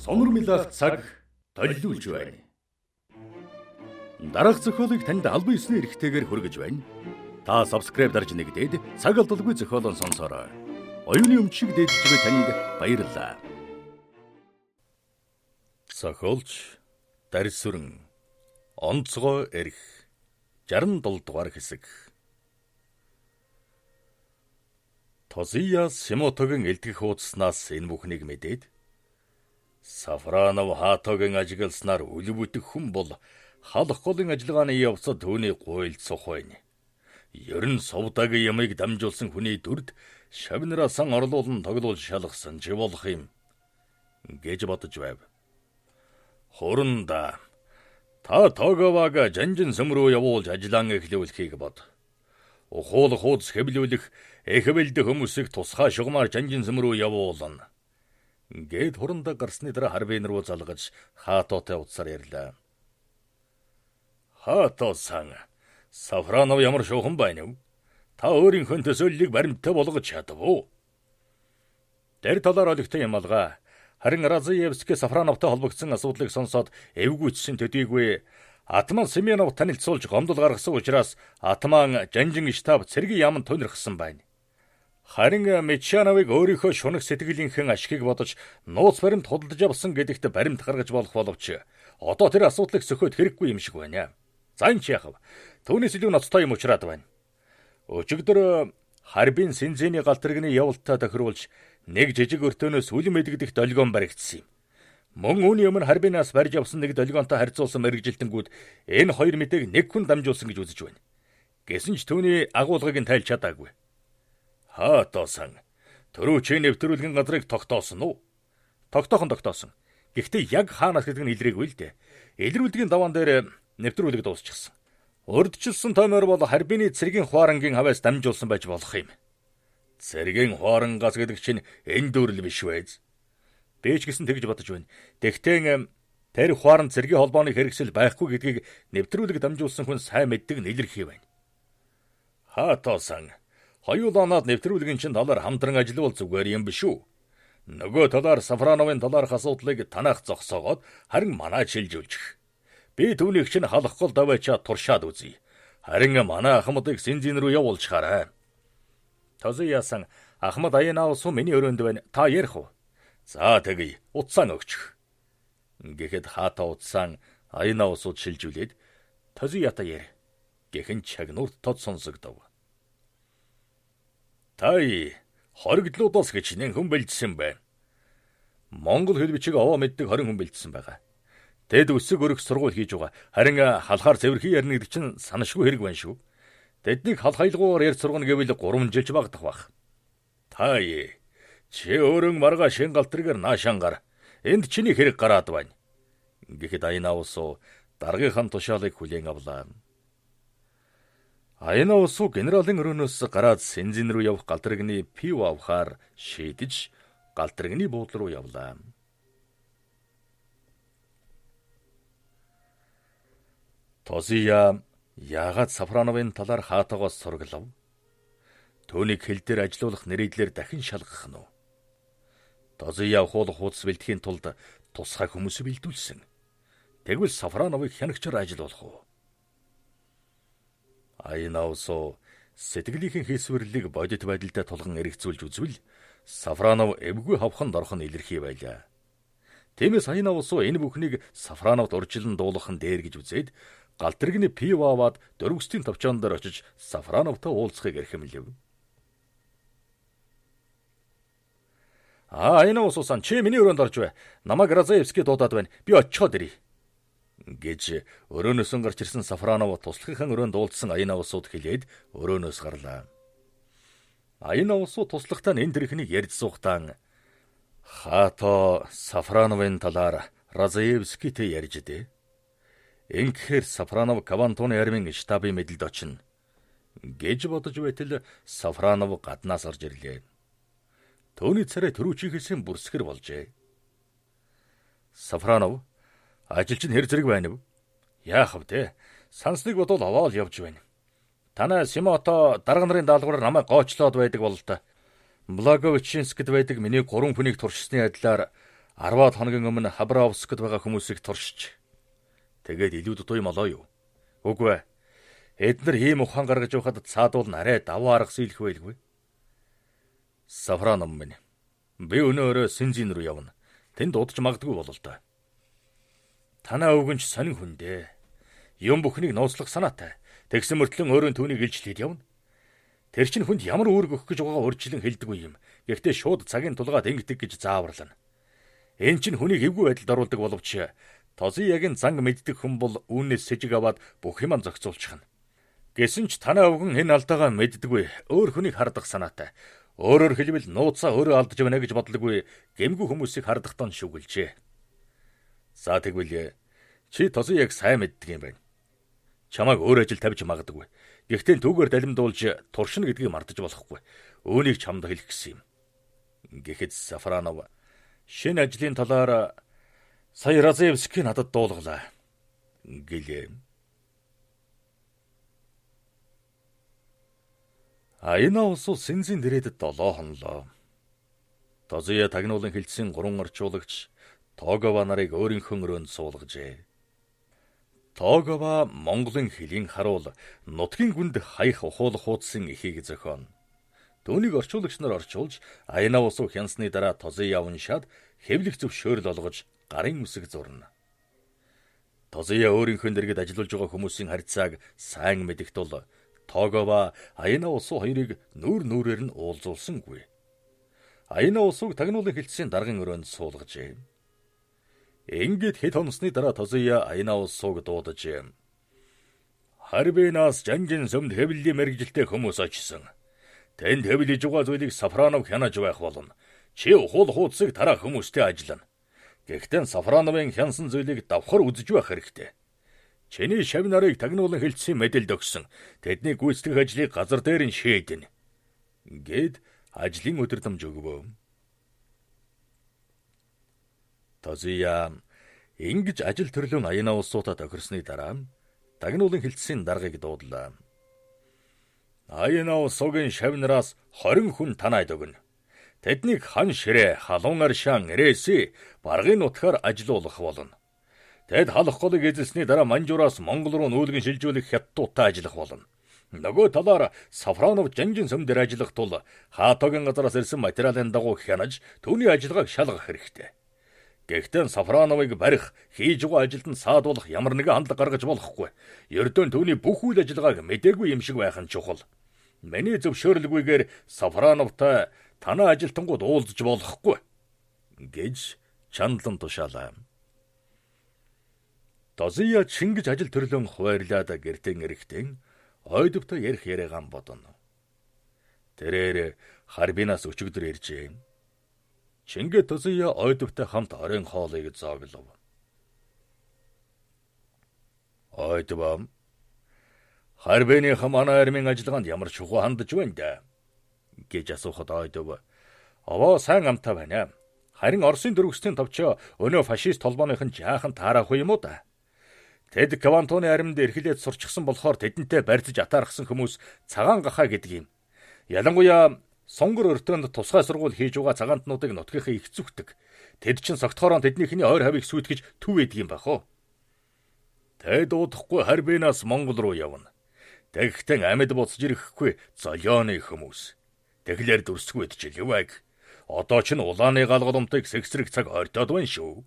Сонор милах цаг толиулж байна. Дараах зохиолыг танд албан ёсны эрхтэйгээр хүргэж байна. Та subscribe дарж нэгдээд цаг алдалгүй зохиолон сонсороо. Оюуны өмчиг дээдж буй танд баярлалаа. Зохиолч Дарьсүрэн онцгой эрх 67 дугаар хэсэг. Тозия Симотогийн элдгэх хуудаснаас энэ бүхнийг мэдээд Сафронов хаатогийн ажигласнаар үлбүтэх хүн бол халах голын ажиллагааны явцад түүний гуйлд сух байна. Ер нь сувдагийн ямыг дамжуулсан хүний дүрд шавнараа сан орлуулан тоглуул шалгасан ч болох юм гэж бодож байв. Хуранда та тоговага жанжин сүм рүү явуулж ажиллаан эхлүүлэхийг бод. Ухуул хуудас хэвлүүлэх эхвэлдэх хүмүүсийг тусгай шугамар жанжин сүм рүү явуулна. Гэд хуранда гарсны дараа харвын руу залгаж хаатоотой утсаар ярьлаа. Хаатоо-сан, Сафронов ямар шуухан байна вэ? Та өөрийнхөө төсөөллийг баримттай болгож чадав уу? Тэр талаар олигтой юм алгаа. Харин Разаевский Сафроновтой холбогдсон асуудлыг сонсоод эвгүйцсэн төдийгүй Атман Семенов танилцуулж гомдол гаргасан учраас Атман жанжин штаб цэргийн яамд тунирхсан байна. Харин Мечановыг өөрийнхөө шунах сэтгэлийнхэн ашигыг бодож нууц баримт худалдаж авсан гэдэгт баримт гаргаж болох боловч одоо тэр асуудлыг сөхөөд хэрэггүй юм шиг байна. За энэ ч яахав. Түүнээс илүү ноцтой юм учраад байна. Өчигдөр Харбин Синзэний галтрагны явалтаа тохируулж нэг жижиг өртөөнөөс үлэм эдгдэх долгион баригдсан юм. Мөн үүний өмнө Харбинаас барьж авсан нэг долгионтой харьцуулсан мэрэгжилтэнгүүд энэ хоёр мэдээг нэг хүн дамжуулсан гэж үзэж байна. Гэсэн ч түүний агуулгыг нь тайлж чадаагүй. Хаатоосан. Төрөө чи нэвтрүүлгийн газрыг тогтоосон уу? Тогтоосон. Гэхдээ яг хаанаас гэдэг нь илрээгүй л дээ. Илрүүлгийн даваан дээр нэвтрүүлэг дуусчихсан. Урдчилсан томьёор бол Харбины цэргийн хуарангийн хаваас дамжуулсан байж болох юм. Цэргийн хуарангаас гэдэг чинь энэ дүрл биш байз. Би ч гэсэн тэгж бодож байна. Тэгтээ тэр хуаран цэргийн холбооны хэрэгсэл байхгүй гэдгийг нэвтрүүлэг дамжуулсан хүн сайн мэддэг нэлэрхий байна. Хаатоосан. Хоёул оноод нэвтрүүлгийн чин талаар хамтран ажиллавал зүгээр юм биш үү? Нөгөө талаар Сафроновын талаарх асуудлыг танах зогсоогоод харин манай шилжүүлчих. Би түүнийг чин халах гол даваачаа туршаад үзье. Харин манай Ахмадыг Синзин рүү явуулчихаарай. Тозияасан Ахмад Аянаусу миний өрөөнд байна. Та ярих уу? За тэгье. Утсаа өгчих. Гэхэд хаата утсаа Аянаусууд шилжүүлээд Тозията яр. Гэхэн чагнуурт тод сонсогдов. Тай хоригдлуудаас хичнээн хүн бэлдсэн байна. Монгол хэл бичиг овоо мэддэг 20 хүн бэлдсэн байгаа. Тэд өсөг өрөх сургууль хийж байгаа. Харин халахаар цэвэрхий ярина гэдэг чинь санашгүй хэрэг байна шүү. Тэднийг хал хаялгуугаар ярь сургана гэвэл 3 жилч багдах бах. Тай чи өөрөн марга шин галтрыгаар наашаангар. Энд чиний хэрэг гараад байна. Гэхэд Аянаусу даргийнхаа тушаалыг хүлээн авлаа. Аянаусу генералын өрөөнөөс гараад Синзин рүү явах галтрагны пив авахаар шийдэж галтрагны буудлын руу явлаа. Тозия яагаад Сафроновын талаар хаатаагаас сургалав? Түүнийг хэл дээр ажилуулах нэрийдлэр дахин шалгах нь уу? Тозия хуулах хуудас бэлтгэхийн тулд тусгай хүмүүс бэлдүүлсэн. Тэгвэл Сафроновыг хянагчаар ажилуулах уу? Аянаусу сэтгэлийнхэн хийсвэрлэлийг бодит байдалтай тулган эргэцүүлж үзвэл Сафронов эвгүй хавханд орох нь илэрхий байлаа. Тиймээс Аянаусу энэ бүхнийг Сафроновд урьдчилан дуулгах нь дээр гэж үзээд галтрагны пив аваад дөрвөстийн товчоон дээр очиж Сафроновтой уулзахыг эрхэмлэв. Аянаусу-сан чи миний өрөөнд орж бай. Намайг Разаевский дуудаад байна. Би очиход ирье. Гэж өрөөнөөс гарч ирсэн Сафронов туслахын өрөөнд уулзсан Аянаусууд хэлээд өрөөнөөс гарлаа. Аянаусу туслахтаа энэ тэрхнийг ярьж суугтаа хаато Сафроновын талаар Разаевскийтэй ярьж дээ. Ингэхээр Сафронов Кавантуны армийн штабын мэдэлд очино. Гэж бодож байтал Сафронов гаднаас орж ирлээ. Төвний царай төрүүчийнхээс бүрсгэр болжээ. Сафронов ажилч нь хэр зэрэг байна вэ? Яах вэ? Сансныг бодвол овоол явж байна. Танай Симото дарга нарын даалгавраар намайг гоочлоод байдаг бол та. Благовещенскэд байдаг миний 3 хүнийг туршсны адилаар 10 хоногийн өмнө Хабаровскэд байгаа хүмүүсийг туршиж. Тэгээд илүү дутуу юм олоо юу? Үгүй ээ. Эднэр ийм ухаан гаргаж явахад цаадуул нарай даваа арга сийлэх байлгүй. Сафронов минь. Би өнөөрөө Синзин рүү явна. Тэнд удаж магадгүй болол та. Танаа өвгөнч сонин хүн дээ. Юм бүхнийг нууцлах санаатай. Тэгсэн мөртлөн өөрөө түүнийг илчлээд явна. Тэр чинь хүнд ямар үүрэг өгөх гэж байгаагаа урьдчилан хэлдэггүй юм. Гэхдээ шууд цагийн тулгаад ингэдэг гэж зааварлана. Энэ чинь хүнийг эвгүй байдалд оруулдаг боловч Тозиягийн занг мэддэг хүн бол үүнээс сэжиг аваад бүх юмаа зохицуулчихна. Гэсэн ч танаа өвгөн энэ алдаагаа мэддэггүй. Өөр хүнийг хардах санаатай. Өөрөөр хэлбэл нууцаа өөрөө алдаж байна гэж бодлоггүй гэмгүй хүмүүсийг хардах тон шүглжээ. За тэгвэл чи Тозияг сайн мэддэг юм байна. Чамайг өөр ажил тавьж магадгүй. Гэхдээ түүгээр далимдуулж туршина гэдгийг мартаж болохгүй. Үүнийг чамд хэлэх гэсэн юм. Гэхэд Сафронов шинэ ажлын талаар сая Разаевский надад дуулгалаа. Гэлээ. Аяна улсуу Синзин дэрээдэд 7 хонлоо. Тозия тагнуулан хилцсэн 3 орчуулагч Тогова нарыг өөрийнхөө өрөөнд суулгажээ. Тогова Монголын хөлийн харуул нутгийн гүнд хаях ухуулах хуудсан эхийг зохион. Түүнийг орчуулагч нар орчуулж Аяна улсуу хянсны дараа Тозия уншаад хэвлэх зөвшөөрөл олгож гарын үсэг зурна. Тозия өөрийнхөө дэргэд ажиллаж байгаа хүмүүсийн харьцааг сайн мэдэх тул Тогова Аяна улсуу хоёрыг нүүр нүрээр нь уулзуулсангүй. Аяна улсууг тагнуулан хилцсэн даргын өрөөнд суулгажээ. Ингээд хэд хоносны дараа Тозия Аяна улсууг дуудаж Харбинаас жанжин сөмд хэвлэлийн мэрэгжилтэй хүмүүс очсон. Тэнд хэвлэж байгаа зүйлийг Сафронов хянаж байх болно. Чи ухуул хуудсыг тарах хүмүүстэй ажиллана. Гэхдээ Сафроновын хянсан зүйлийг давхар үзэж байх хэрэгтэй. Чиний шав нарыг тагнуулан хилцсэн мэдээлэл өгсөн. Тэдний гүйцэтгэх ажлыг газар дээр нь шийдэнэ. Гэд ажлын өдөртөмж өгвөө. Тозия ингэж ажил төрлөө Аяна улсуудаа тохирсны дараа тагнуулан хилцсэн даргаыг дуудлаа. Аяна улсуугийн шав нараас 20 хүн танаад өгнө. Тэднийг хан ширээ, халуун аршаан, эрээсээ баргын нутгаар ажилуулах болно. Тэд халах голыг эзэлсний дараа Манжуураас Монгол руу нүүлгэн шилжүүлэх хятадуудтай ажиллах болно. Нөгөө талаар Сафронов жанжин сөмдөр ажиллах тул хаатогийн газараас ирсэн материалын дагуу хянаж түүний ажиллагааг шалгах хэрэгтэй. Гэхдээ Сафроновыг барих, хийж байгаа ажилд нь саадуулах ямар нэгэн хандлага гаргаж болохгүй. Ердөө түүний бүх үйл ажиллагааг мэдээгүй юм шиг байх нь чухал. Миний зөвшөөрлгүйгээр Сафроновтай танаа ажилтангууд уулзж болохгүй гэж чандлан тушаалаа. Тозия чингэж ажил төрлөн хуваарлаад гэртэн эрэхтэн ойдвтой ярих яриагаан бодно. Тэрээр Харбинаас өчигдөр иржээ. Чингэ Тозия ойдвтой хамт оройн хоолыг зооглов. Ойдвам Харбины манай армийн ажиллагаанд ямар чухал хандж байна да гэж асуухад ойдв. Овоо сайн амтаа байна. Харин Оросын дөрвөстийн товчоо өнөө фашист толгойн жаахан таарахгүй юм уу да? Тэд Квантоны аримд эрхлээд сурчсан болохоор тэдэнтэй барьцаж атаархсан хүмүүс цагаан гахаа гэдэг юм. Ялангуяа Сонгор өртөөнд тусгай сургууль хийж байгаа цагаантнуудыг нутгийнхаа их зүгтэг. Тэд чин согтхороо тэднийхний ойр хавийг сүйтгэж төв эдэг юм бах уу? Тэд удахгүй Харбинаас Монгол руу явна. Тэгэхдээ амьд буцаж ирэхгүй золионы хүмүүс. Тэглэр дүрсгүй идчихэл юваг. Одоо ч улааны галгалмтыг сэгсрэг цаг ойртоод байна шүү.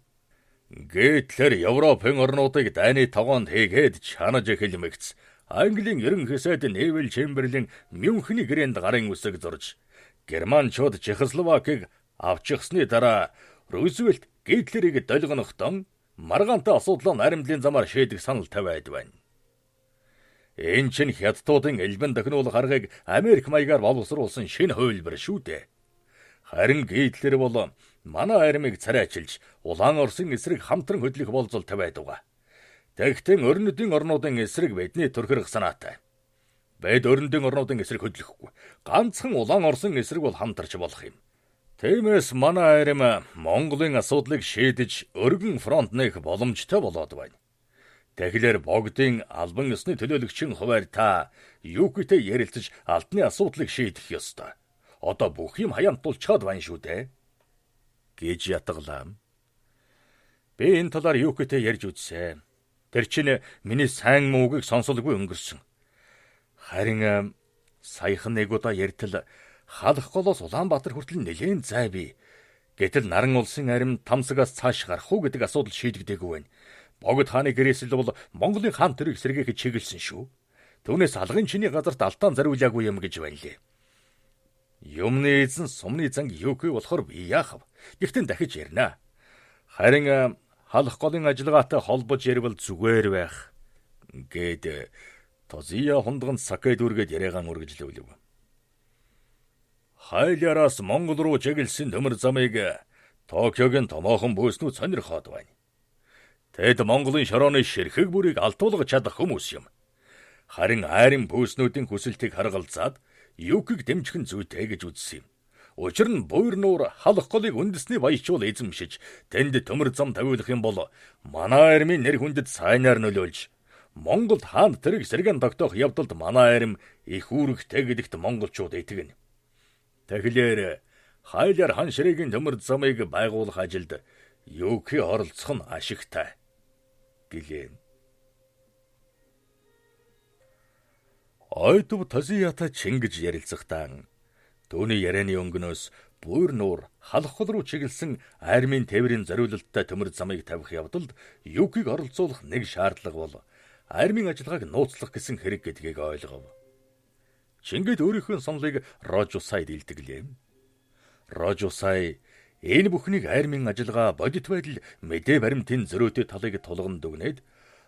Гэтлэр Европын орнуудыг дайны тогоонд хийгээд чанаж эхэлмэгц. Английн ерөнхий сайд Невил Чемберлен Мюнхний гэрээнд гарын үсэг зурж Германчууд Чехословакийг авчихсны дараа Рузвельт Гитлерийг долгонохдон маргаантай асуудлаа наримдлын замаар шийдэх санал тавиад байна. Энэ чинь хятадуудын элбэн тохиолох аргыг Америк маягаар боловсруулсан шинэ хувилбар шүү дээ. Харин Гитлер бол манай армийг царайчилж Улаан Оросын эсрэг хамтран хөдлөх болзол тавиад байгаа. Тэгтэн өрнөдийн орнуудын эсрэг бидний төрхөрөх санаатай. Бид өрнөдийн орнуудын эсрэг хөдлөхгүй. Ганцхан Улаан Оросын эсрэг бол хамтарч болох юм. Тиймээс манай арим Монголын асуудлыг шийдэж өргөн фронт нээх боломжтой болоод байна. Тэгэхээр богдын албан ёсны төлөөлөгчийн хуваар та юуктэй ярилцаж алдны асуудлыг шийдэх ёстой. одоо бүх юм хаянтулчаад байна шүү дээ гэж ятгалаа. Би энэ талаар Юкитэй ярьж үзсэн. Тэр чинь миний сайн муугийг сонсолгүй өнгөрсөн. Харин саяхан нэг удаа яртал халах голоос Улаанбаатар хүртэл нэлээд зайвий. Гэтэл Наран улсын арим Тамсагаас цааш гарах уу гэдэг асуудал шийдэгдээгүй байна. Богд хааны гэрээсэл бол Монголын хаан төрийг сэргээхэд чиглэсэн шүү. Түүнээс алгын чиний газарт алтаан зариулаагүй юм гэж байна лээ. Юмны эзэн сумны занг Юки болохоор би яах вэ? Гэхдээ дахиж ярина. Харин халах голын ажиллагаатай холбож ярил зүгээр байх гэд Тозия хундган сакай дүргээд яриагаан үргэлжлэв. Хайлаараас Монгол руу чиглэсэн төмөр замыг Токиогийн томоохон бөөснүүд сонирхоод байна. Тэд Монголын шорооны ширхэг бүрийг алтуулгаж чадах хүмүүс юм. Харин айрын бөөснүүдийн хүсэлтийг харгалзаад Юкиг дэмжих нь зүйтэй гэж үзсэн юм. Учир нь буйр нуур халах голыг үндэсний баячуул эзэмшиж тэнд төмөр зам тавиулах юм бол манай армийн нэр хүндэд сайнаар нөлөөлж Монгол хаанд тэрэг сэргэн тогтоох явдалд манай арим их үүрэгтэй гэдэгт монголчууд итгэнэ. Тэгэхээр хайлаар хан ширээгийн төмөр замыг байгуулах ажилд Юки оролцох нь ашигтай гэлээ. Ойдов Тозиятай чингэж ярилцахдаа түүний ярианы өнгөнөөс буйр нуур халах гол руу чиглэсэн армийн тээврийн зориулалттай төмөр замыг тавих явдалд Юкиг оролцуулах нэг шаардлага бол армийн ажиллагааг нууцлах гэсэн хэрэг гэдгийг ойлгов. Чингэд өөрийнхөө сонлыг Рожусайд илтгэлээ. Рожусай энэ бүхнийг армийн ажиллагаа бодит байдал мэдээ баримтын зөрөөтэй талыг тулган дүгнээд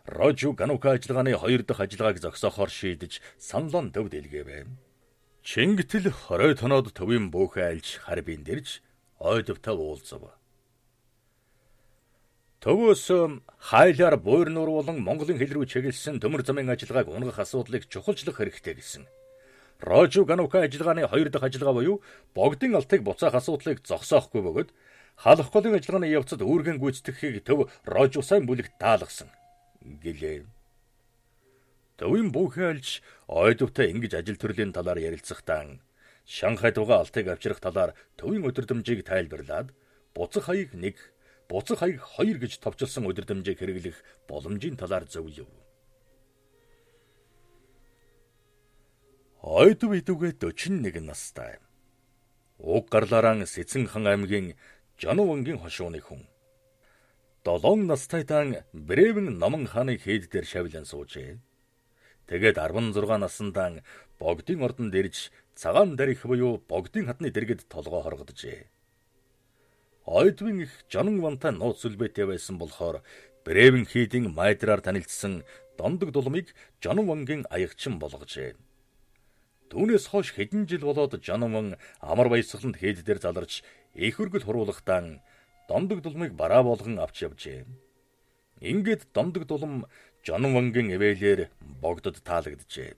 Рожу Ганука ажиллагааны 2 дахь ажиллагааг зогсоохоор шийдэж санлан төвд илгээв. Чингэтэл хорой тоноод төвийн бөөхөө альж харбин дэрж ойдовтой уулзав. Төвөөс хайлаар буйр нуур болон Монголын хил рүү чиглэсэн төмөр замын ажиллагааг унгах асуудлыг чухалчлах хэрэгтэй гэсэн. Рожу Ганука ажиллагааны 2 дахь ажиллагаа буюу богдын алтыг буцаах асуудлыг зогсоохгүй бөгөөд халах голын ажиллагааны явцад үүргэн гүйцэтгэхийг төв Рожусайн бүлэгт даалгасан гэлээ. Төвийн бөөхөө альж ойдовтой ингэж ажил төрлийн талаар ярилцахдаа Шанхайд байгаа алтыг авчрах талаар төвийн өдөрдөмжийг тайлбарлаад буцах хаяг 1, буцах хаяг 2 гэж товчилсон өдөрдөмжийг хэрэглэх боломжийн талаар зөвлөв. Ойдов идүгээ 41 настай. Уг гарлаараа Сэцэн хан аймгийн Жанувангийн хошууны хүн. 7 настай дан Брэвэн Номон хааны хэд дээр шавлан суужээ. Тэгээд 16 насндан богдын ордонд ирж цагаан дарих буюу богдын хатны дэргэд толгой хоргоджээ. Ойдвын их Жанувантай нууц сүлбэтэй байсан болохоор Брэвэн хийдийн майдраар танилцсан Дондог дулмыг Жанувангийн аягчин болгожээ. Түүнээс хойш хэдэн жил болоод Жануван амар баясгаланд хэд дээр заларч их хөргөл хуруулахдаа Дондог дулмыг бараа болгон авч явжээ. Ингээд Дондог дулам Жанувангийн эвэлээр богдод таалагджээ.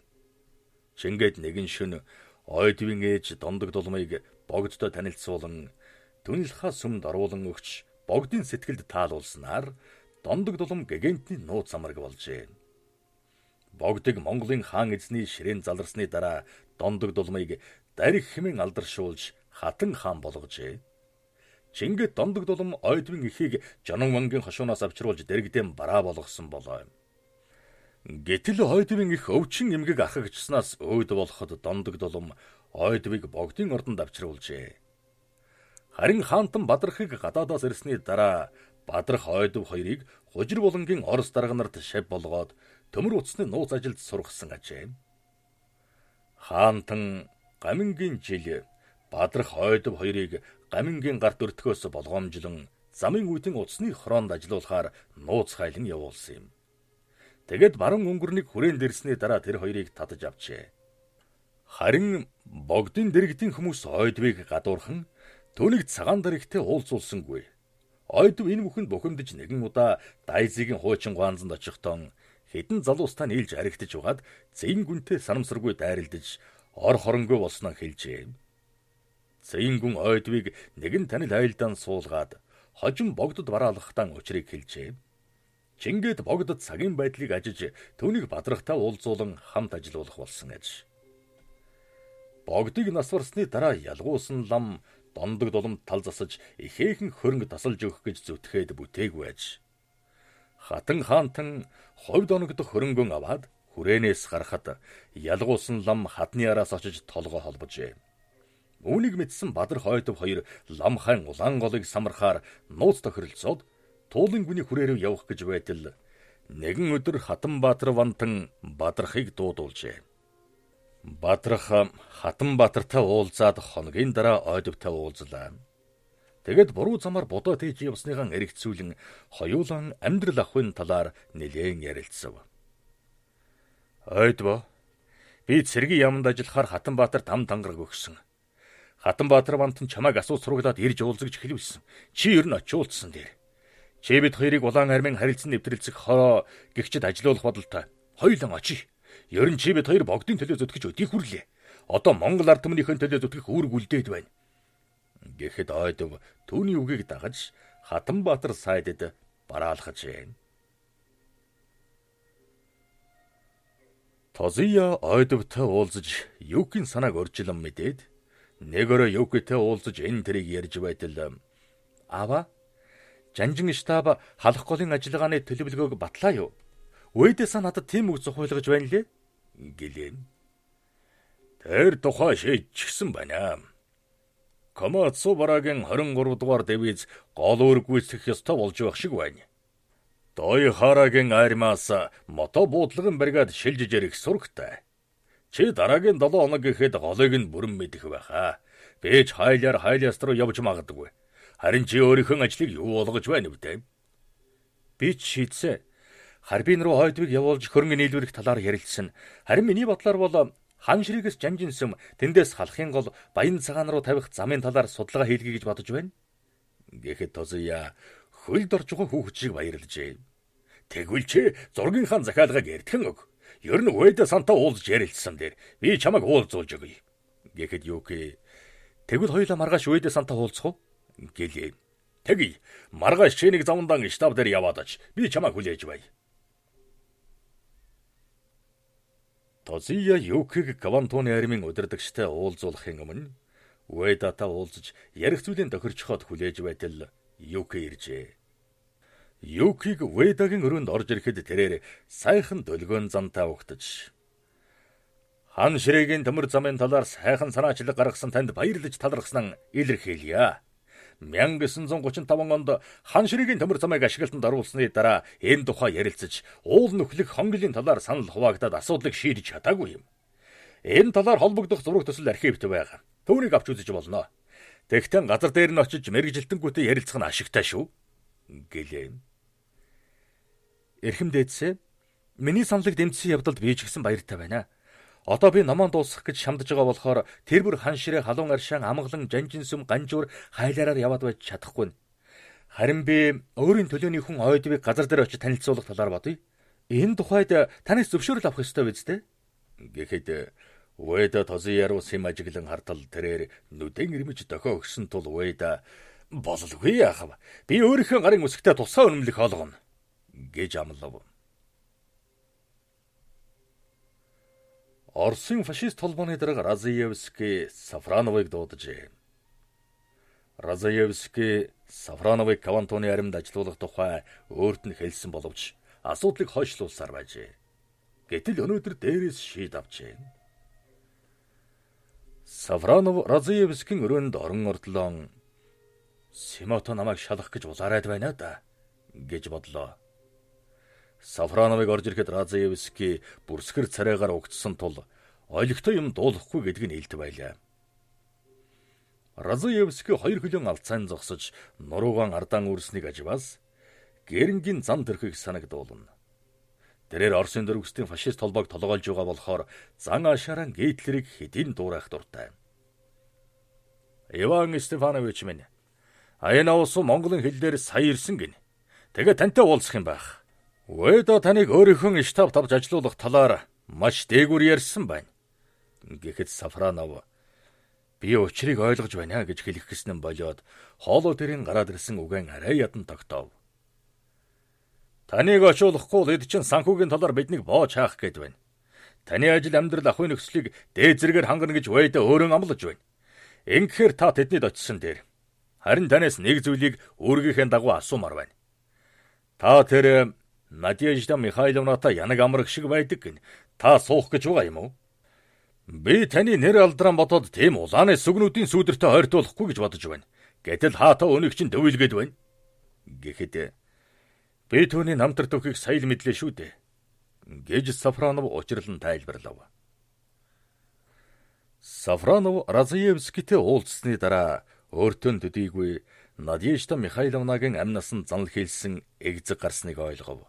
Чингээд нэгэн шөнө ойдвын ээж Дондог дулмыг богдтой танилцуулан түнэлхаа сүмд оруулан өгч богдын сэтгэлд таалуулснаар Дондог дулам гэгэнтний нууц амраг болжээ. Богдыг Монголын хаан эзний ширээн заларсны дараа Дондог дулмыг дарих хэмээн алдаршуулж хатан хаан болгожээ. Чингээд Дондог дулам ойдвын эхийг Жанувангийн хошуунаас авчруулж дэрэгдэм бараа болгосон болоо. Гэтэл ойдвын их өвчин эмгэг ахагчснаас өөд болоход Дондог дулам ойдвыг богдын ордонд авчруулжээ. Харин хаантан Бадрахыг гадаадаас ирсний дараа Бадрах ойдв хоёрыг Хужир булангийн Орос дарга нарт шав болгоод төмөр утасны нууц ажилд сургасан ажээ. Хаантан гамингийн жил Бадрах ойдв хоёрыг гамингийн гарт өртгөөс болгоомжлон замын үйдэн утасны хороонд ажиллуулахаар нууц хайлан явуулсан юм. Тэгэд баруун өнгөрнийг хүрээнд ирсний дараа тэр хоёрыг татаж авчээ. Харин богдын дэрэгдийн хүмүүс ойдвыг гадуурхан түүнийг цагаан даригтэй уулзуулсангүй. Ойдв энэ бүхэнд бухимдж нэгэн удаа Дайзигийн хуучин гуанзанд очихтон хэдэн залуустай нийлж аригтж угаад зэйн гүнтэй санамсаргүй дайралдаж ор хоронгүй болсноо хэлжээ. Зэйн гүн ойдвыг нэгэн танил айлдаан суулгаад хожим богдод бараалгахтан учрыг хэлжээ. Чингээд богдод цагийн байдлыг ажиж түүнийг Бадрахтай уулзуулан хамт ажиллуулах болсон аж. Богдыг насварсны дараа ялгуусан лам дондог дулам тал засаж ихээхэн хөрөнгө тасалж өгөх гэж зүтгээд бүтээгүй аж. Хатан хаантан ховд оногдох хөрөнгөн аваад хүрээнээс гарахад ялгуусан лам хадны араас очиж толгой холбожээ. Үүнийг мэдсэн Бадар Хойдов хоёр лам хаан улаан голыг самархаар нууц тохиролцоод туулын гүний хүрээ рүү явах гэж байтал нэгэн өдөр Хатанбаатар вантан Бадархыг дуудуулжээ. Бадарх Хатанбаатартай уулзаад хоногийн дараа Ойдовтой уулзлаа. Тэгэд буруу замаар бодоо тээж явсныхан эргэцүүлэн хоёулан амьдрал ахуйн талаар нэлээн ярилцав. Ойдов, би цэргийн яамд ажиллахаар Хатанбаатарт ам тангараг өгсөн. Хатанбаатар вантан чамайг асууж сураглаад ирж уулзаж хэлвэсэн. Чи ер нь очиулсан дээр. Чи бид хоёрыг улаан армийн харилцан нэвтрэлцэх хороо гихчид ажилуулах бодолтой. Хоёулан очие. Ер нь чи бид хоёр богдын төлөө зүтгэж өдий хүрлээ. Одоо Монгол ард түмнийхэн төлөө зүтгэх үүрэг үлдээд байна. Гэхэд Ойдов түүний үгийг дагаж Хатанбаатар сайдад бараалхажээ. Тозия Ойдовтой уулзаж Юкийн санааг оржилон мэдээд нэг өрөө Юкитэй уулзаж энэ тэрийг ярьж байтал "Ава, Жанжин штаб халах голын ажиллагааны төлөвлөгөөг батлаа юу? Үедээс надад тийм үг зохиолгож байна лээ" гэлээ. Тэр тухай шийдчихсэн байна. Комацу бараагийн 23 дугаар дивиз гол үүрэг гүйцэтгэх ёстой болж байх шиг байна. Дой харагийн армиас мото буудлын бригад шилжиж ирэх сурагтай. Чи дараагийн 7 хоног гэхэд голыг нь бүрэн мэдэх байхаа. Бэж хайлаас руу явж магадгүй. Харин чи өөрийнхөө ажлыг юу болгож байна вэ? Би шийдсэн. Харбин руу Ойдвыг явуулж хөрөнгө нийлүүлэх талаар ярилцсан. Харин миний бодлоор бол хан ширээс Жанжинсэм тэндээс халахын гол Баян цагаан руу тавих замын талаар судалгаа хийлгэе гэж бодож байна. Гэхэд Тозия хөлд оржгүй хүүхэд шиг баярлжээ. Тэгвэл чи зургийн хаан захиалгыг эртхэн өг. Ер нь Уэдэ сантаа уулзж ярилцсан дээр би чамайг уулзуулж өгье. Гэхэд Юки тэгвэл хоёулаа маргааш Уэдэ сантаа уулзах уу гэлээ. Тэгье. Маргааш чи нэг завндан штаб дээр яваад оч. Би чамайг хүлээж бай. Тозия Юкиг Квантуны армийн удирдагчтай уулзуулахын өмнө Уэдатай уулзаж ярих зүйлийн тохирчхоод хүлээж байтал Юки иржээ. Юкиг Уэдагийн өрөөнд орж ирэхэд тэрээр сайхан дөлгөөн замтай угтаж хан ширээгийн төмөр замын талаар сайхан санаачлаг гаргасан танд баярлаж талархсан илэрхийлье. 1935 онд хан ширээгийн төмөр замыг ашиглалтанд оруулсны дараа энэ тухай ярилцаж уул нөхлөх хонглын талаар санал хуваагдаад асуудлыг шийдэж чадаагүй юм. Энэ талаар холбогдох зураг төсөл архивт байгаа. Түүнийг авч үзэж болно. Тэгтэн газар дээр нь очиж мэрэгжилтэнгүүтэй ярилцах нь ашигтай шүү гэлээ. Эрхэм дээдсэ, миний саналыг дэмжсэн явдалд би ч гэсэн баяртай байна. Одоо би номон дуусгах гэж шамдаж байгаа болохоор тэр бүр хан ширээ халуун аршаан амгалан Жанжинсүм ганжуур хайлаараар яваад байж чадахгүй. Харин би өөрийн төлөөний хүн Ойдвыг газар дээр очиж танилцуулах талаар бодъё. Энэ тухайд танаас зөвшөөрөл авах ёстой биз дээ? Гэхэд Уэда Тозия руу сэм ажиглан хартал тэрээр нүдэн ирмэж дохио өгсөн тул Уэда бололгүй яахав. Би өөрийнхөө гарын үсгтээ тусаа өрнөлөх олгоно гэж амлав. Оросын фашист холбооны дарга Разаевский Сафроновыг дуудажээ. Разаевский Сафроновыг Квантуны аримд ажилуулах тухай өөрт нь хэлсэн боловч асуудлыг хойшлуулсаар байжээ. Гэтэл өнөөдөр дээрээс шийд авчээ. Сафронов Разаевскийн өрөөнд орон ордлон "Симото намайг шалах гэж улаарайд байна да" гэж бодлоо. Сафроновыг орж ирэхэд Разаевский бүрсгэр царайгаар угтсан тул олигтой юм дуулахгүй гэдг нь илт байлаа. Разаевский хоёр хөлөн алцайн зогсож нуруугаан ардаан үрснийг аживаас гэрэнгийн зам төрхийг санагдуулна. Тэрээр Оросын дөрвөстийн фашист холбоог толгойлж байгаа болохоор зан ашааран Гитлерийг хэдийн дуурайх дуртай. Иван Стефанович минь, аяна улсуу Монголын хил дээр сая ирсэн гин. Тэгээ тантай уулзах юм байх. Уэда таныг өөрийнхөө штаб тавж ажилуулах талаар маш дээгүүр ярьсан байна. Гэхэд Сафронов би учрыг ойлгож байна гэж хэлэх гэснэн болоод хоолой тэрийн гараад ирсэн үгэн арай ядан тогтоов. Таныг очиулахгүй л эд чинь санхүүгийн талаар биднийг боож хаах гээд байна. Таны ажил амьдрал ахуйн нөхцөлийг дээд зэрэгээр хангана гэж Вэйд өөрөө амлаж байна. Ингэхээр та тэднийд очисон дээр харин танаас нэг зүйлийг өөргийнхээ дагуу асуумаар байна. Та тэр Надежда Михайловнатай янаг амрах шиг байдаг гин та суух гэж байгаа юм уу? Би таны нэр алдран бодоод тийм улааны сүгнүүдийн сүдэртэй хойртуулахгүй гэж бодож байна. Гэтэл хаата өнийг чинь дөвилгээд байна. Гэхэд би түүний намтар төхийг сая л мэдлээ шүү дээ. Гэж Сафронов учирлан тайлбарлав. Сафронов Разаевскийтэй уулзсны дараа өөртөө төдийгүй Надежда Михайловнагийн амнаас нь занал хийлсэн эгзэг гарсныг ойлгов.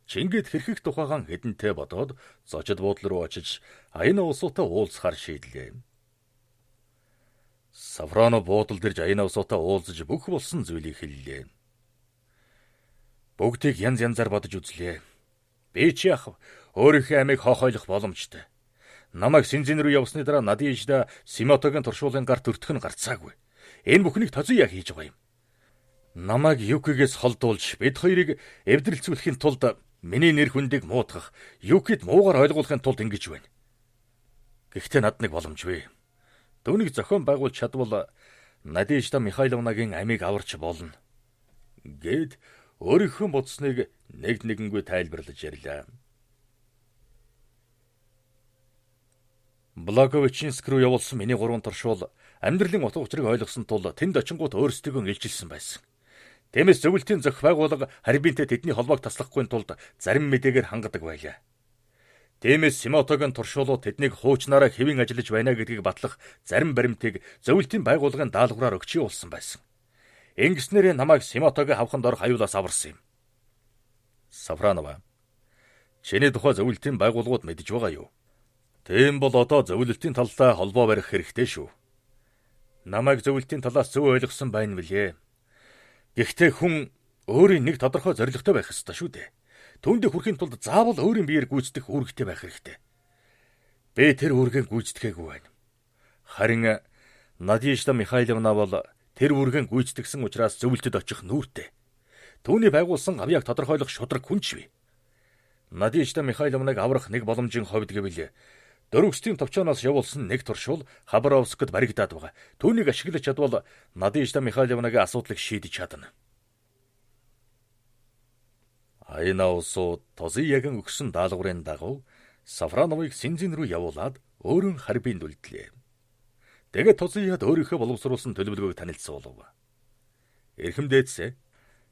Чингэд хэрхэх тухайгаан хэдэнтэй бодоод зочид буудлын руу очиж Аяна усуутай уулзахаар шийдлээ. Сафронов буудал дэрж Аяна усуутай уулзаж бүх болсон зүйлийг хэллээ. Бүгдийг янз янзаар бодож үзлээ. Би чи яах өөрийнхөө амийг хохойлох боломжтой. Намайг Синзин рүү явсны дараа Надежда Симотогийн туршуулын гарт өртөх нь гарцаагүй. Энэ бүхнийг Тозуя хийж байгаа юм. Намайг Юкигээс холдуулж бид хоёрыг эвдрэлцүүлэхийн тулд миний нэр хүндийг муутгах, Юкид муугар ойлгуулахын тулд ингэж байна. Гэхдээ над нэг боломж бий. Түүнийг зохион байгуулж чадвал Надежда Михайловнагийн амийг аварч болно. Гэд өөрийнхөө бодсныг нэг нэгэнгүй тайлбарлаж ярьлаа. Благовичинск руу явуулсан миний гурван туршуул амьдралын утга учирыг ойлгосон тул тэнд очингууд өөрсдийгөө илчилсэн байсан. Тиймээс зөвлөлтийн зохих байгууллага Харибинтэй тэдний холбоог таслахгүй тулд зарим мэдээгээр хангадаг байлаа. Тиймээс Симотогийн туршуулууд тэднийг хуучнаараа хэвэн ажиллаж байна гэдгийг батлах зарим баримтыг зөвлөлтийн байгууллагын даалгавраар өгчий болсон байсан. Ингэснээр намайг Симотогийн хавханд орох аюулаас аварсан юм. Сафронова, чиний тухай зөвлөлтийн байгууллагууд мэдж байгаа юу? Тийм бол одоо зөвлөлтийн талтай холбоо барих хэрэгтэй шүү. Намайг зөвлөлтийн талаас зөв ойлгосон байна билээ. Гэхдээ хүн өөрийн нэг тодорхой зорилготой байх ёстой шүү дээ. Түүндээ хүрэхийн тулд заавал өөрийн биеэр гүйцэтгэх үүрэгтэй байх хэрэгтэй. Би тэр үүргийг гүйцэтгээгүй байна. Харин Надежда Михайловна бол тэр үүргийг гүйцэтгсэн учраас зөвлөлтөд очих нүүртэй. Түүний байгуулсан авьяаг тодорхойлох шудраг хүнч бий. Надежда Михайловныг аврах нэг боломжийн хувьд гэвэл Дөрөвсдийн товчооноос явуулсан нэг туршуул Хабаровскд баригдаад байгаа. Түүнийг ашиглаж чадвал Надежда Михайловнагийн асуудлыг шийдэж чадна. Аяна усуу Тозуягийн өгсөн даалгаврын дагуу Сафроновыг Синзин рүү явуулаад өөрөн Харбинд үлдлээ. Тэгээд Тозуяд өөрийнхөө боловсруулсан төлөвлөгөөг танилцуулав. Эрхэмдээдсэ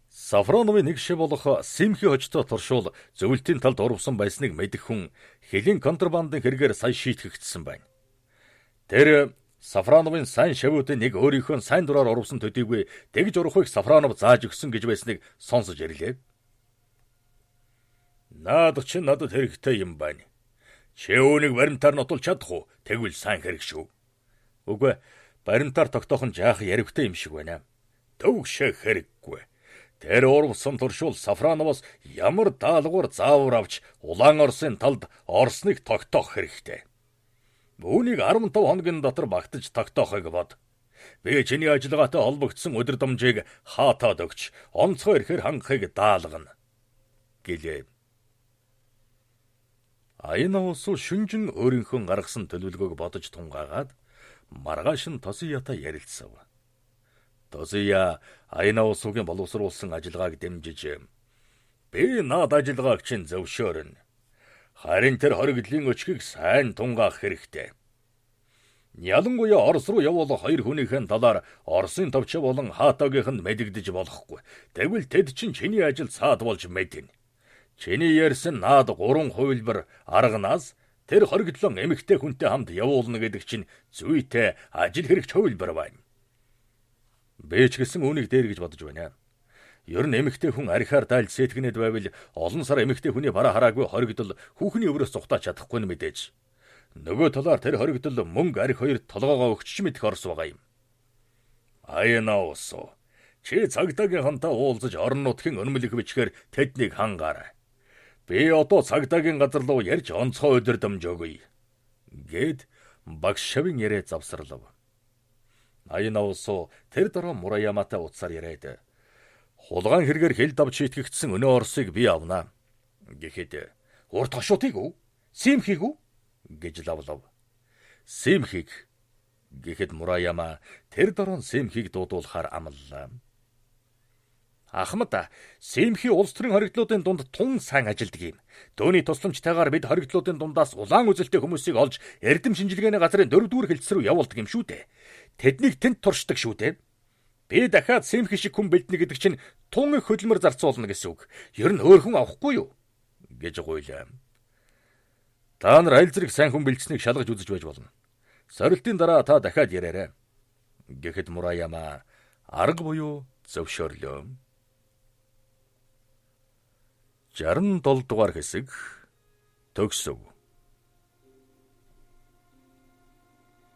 Сафроновын нэг шив болох Симхи хожтой туршуул зөвлөлтийн талд урвсан байсныг мэдэх хүн хэлийн контрабандын хэрэгээр сая шийтгэгдсэн байна. Тэр Сафроновын сайн шивүүдийн нэг өөрийнхөө сайн дураар урвсан төдийгүй тэгж урахыг Сафронов зааж өгсөн гэж байсныг сонсож ирлээ. Наад чи надад хэрэгтэй юм байна. Чи үүнийг баримтаар нотолж чадах уу? Тэгвэл сайн хэрэг шүү. Үгүй, баримтаар тогтоох нь жаах яривхтай юм шиг байна. Төвшөх хэрэггүй. Тэр урвсан туршуул Сафроновоос ямар даалгавар заавар авч Улаан Оросын талд Оросныг тогтоох хэрэгтэй. Үүнийг 15 хоногийн дотор багтаж тогтоохыг бод. Би чиний ажиллагаатай холбогдсон өдөр дамжийг хаатаад өгч онцгой ирэхээр хангахыг даалгана. Гэлээ. Аяна усуу шүнжин өөрийнхөө гаргасан төлөвлөгөөг бодож тунгаагаад маргааш нь Тозуятай ярилцсав. Тозуя Аяна усуугийн боловсруулсан ажиллагааг дэмжиж би наад ажиллагааг чинь зөвшөөрнө. Харин тэр хоригдлын өчгийг сайн тунгаах хэрэгтэй. Ялангуяа Орос руу явуулах хоёр хүнийхэн талаар Оросын товчоо болон Хаатагийнхэнд мэдэгдэж болохгүй. Тэгвэл тэд чинь чиний ажил цаад болж мэднэ. Чиний ярьсан наад 3 хувилбар арганаас тэр хоригдлон эмэгтэй хүнтэй хамт явуулна гэдэг чинь зүйтэй ажил хэрэгч хувилбар байна. Би ч гэсэн үүнийг дээр гэж бодож байна. Ер нь эмэгтэй хүн архиар дайлж сэтгнэд байвал олон сар эмэгтэй хүний бараа хараагүй хоригдол хүүхний өврөөс зугатаж чадахгүй нь мэдээж. Нөгөө талаар тэр хоригдол мөнгө арх хоёр толгоогоо өгч мэдэх орс байгаа юм. Аяна усуу. Чи цагдаагийнхантай уулзаж орон нутгийн өнөмлөх бичгээр тэднийг хангаарай. Би одоо цагдаагийн газар руу ярьж онцгой удирдамж өгье. Гэд багшавын яриа завсарлав. Аяна усуу тэр дараа Мураяматай утсаар яриад хулгайн хэрэгээр хэл давж шийтгэгдсэн өнөө Оросыг би авнаа. Гэхэд урт хошуутыг үү? Симхийг үү? Гэж лавлав. Симхийг гэхэд Мураяма тэр дорон Симхийг дуудуулахаар амллаа. Ахмад, Симхи улс төрийн хоригдлуудын дунд тун сайн ажилдаг юм. Төвний тусламжтайгаар бид хоригдлуудын дундаас улаан үзэлтэй хүмүүсийг олж эрдэм шинжилгээний газрын 4-р хэлтс рүү явуулдаг юм шүү дээ. Тэднийг тэнд туршдаг шүү дээ. Би дахиад Симхи шиг хүн бэлднэ гэдэг чинь тун их хөдөлмөр зарцуулна гэсэн үг. Ер нь өөр хүн авахгүй юу? Гэж гуйлаа. Та нар аль зэрэг сайн хүн бэлдсэнийг шалгаж үзэж байж болно. Сорилтын дараа та дахиад яраарай. Гэхэд Мураяма арга буюу зөвшөөрлөө. 67 дугаар хэсэг төгсөв.